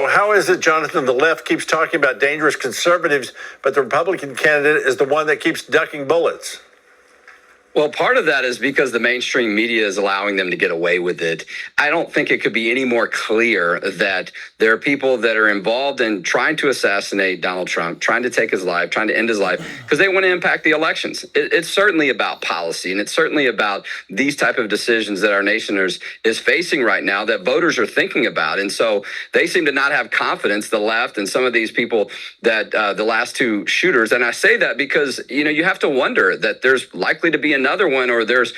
Well, how is it, Jonathan, the left keeps talking about dangerous conservatives, but the Republican candidate is the one that keeps ducking bullets? Well, part of that is because the mainstream media is allowing them to get away with it. I don't think it could be any more clear that there are people that are involved in trying to assassinate Donald Trump, trying to take his life, trying to end his life, because they want to impact the elections. It's certainly about policy, and it's certainly about these type of decisions that our nation is facing right now that voters are thinking about. And so they seem to not have confidence, the left and some of these people that the last two shooters. And I say that because, you have to wonder that there's likely to be another one, or there's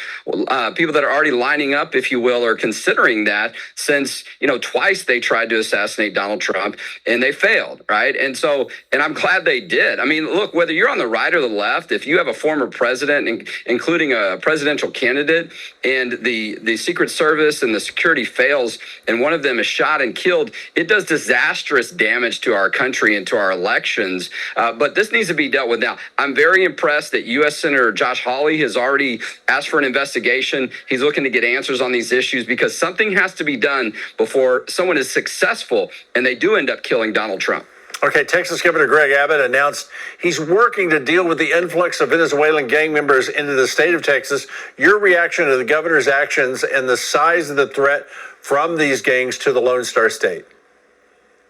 people that are already lining up, if you will, or considering that, since twice they tried to assassinate Donald Trump and they failed, right? And I'm glad they did. I mean, look, whether you're on the right or the left, if you have a former president, including a presidential candidate, and the Secret Service and the security fails, and one of them is shot and killed, it does disastrous damage to our country and to our elections. But this needs to be dealt with now. I'm very impressed that U.S. Senator Josh Hawley has already asked for an investigation. He's looking to get answers on these issues, because something has to be done before someone is successful and they do end up killing Donald Trump. Okay, Texas Governor Greg Abbott announced he's working to deal with the influx of Venezuelan gang members into the state of Texas. Your reaction to the governor's actions and the size of the threat from these gangs to the Lone Star State?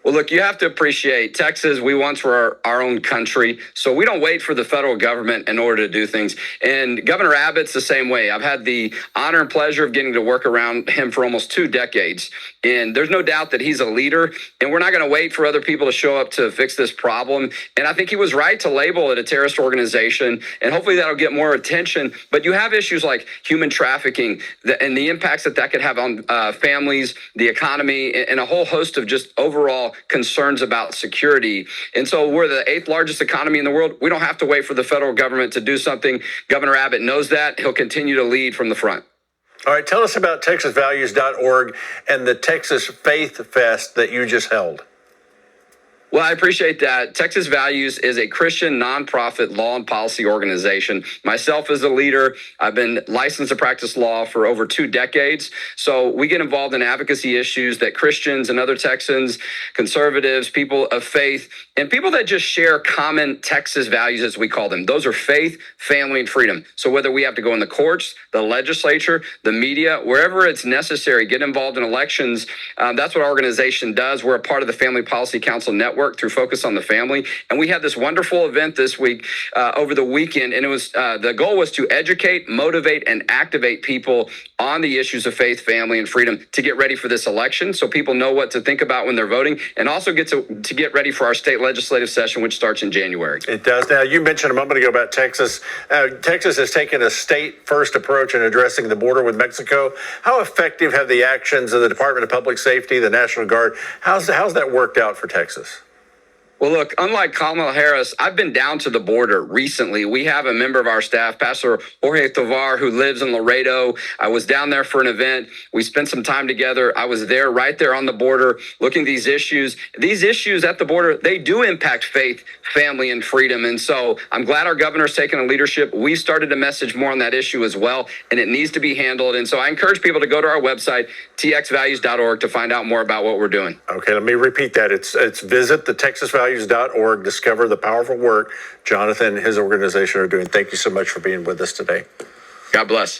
Well, look, you have to appreciate Texas. We once were our own country, so we don't wait for the federal government in order to do things. And Governor Abbott's the same way. I've had the honor and pleasure of getting to work around him for almost 2 decades. And there's no doubt that he's a leader, and we're not going to wait for other people to show up to fix this problem. And I think he was right to label it a terrorist organization, and hopefully that'll get more attention. But you have issues like human trafficking and the impacts that could have on families, the economy, and a whole host of just overall concerns about security. And so we're the 8th largest economy in the world. We don't have to wait for the federal government to do something. Governor Abbott knows that. He'll continue to lead from the front. All right, tell us about TexasValues.org and the Texas Faith Fest that you just held. Well, I appreciate that. Texas Values is a Christian nonprofit law and policy organization. Myself as a leader, I've been licensed to practice law for over 2 decades. So we get involved in advocacy issues that Christians and other Texans, conservatives, people of faith, and people that just share common Texas values, as we call them. Those are faith, family, and freedom. So whether we have to go in the courts, the legislature, the media, wherever it's necessary, get involved in elections, that's what our organization does. We're a part of the Family Policy Council Network through Focus on the Family. And we had this wonderful event this week over the weekend. And it was the goal was to educate, motivate, and activate people on the issues of faith, family, and freedom to get ready for this election, so people know what to think about when they're voting, and also get to get ready for our state legislative session, which starts in January. It does. Now, you mentioned a moment ago about Texas. Texas has taken a state-first approach in addressing the border with Mexico. How effective have the actions of the Department of Public Safety, the National Guard, how's that worked out for Texas? Well, look, unlike Kamala Harris, I've been down to the border recently. We have a member of our staff, Pastor Jorge Tovar, who lives in Laredo. I was down there for an event. We spent some time together. I was there, right there on the border, looking at these issues. These issues at the border, they do impact faith, family, and freedom. And so I'm glad our governor's taken a leadership. We started to message more on that issue as well, and it needs to be handled. And so I encourage people to go to our website, txvalues.org, to find out more about what we're doing. Okay, let me repeat that. It's visit the TexasValues.org. Discover the powerful work Jonathan and his organization are doing. Thank you so much for being with us today. God bless.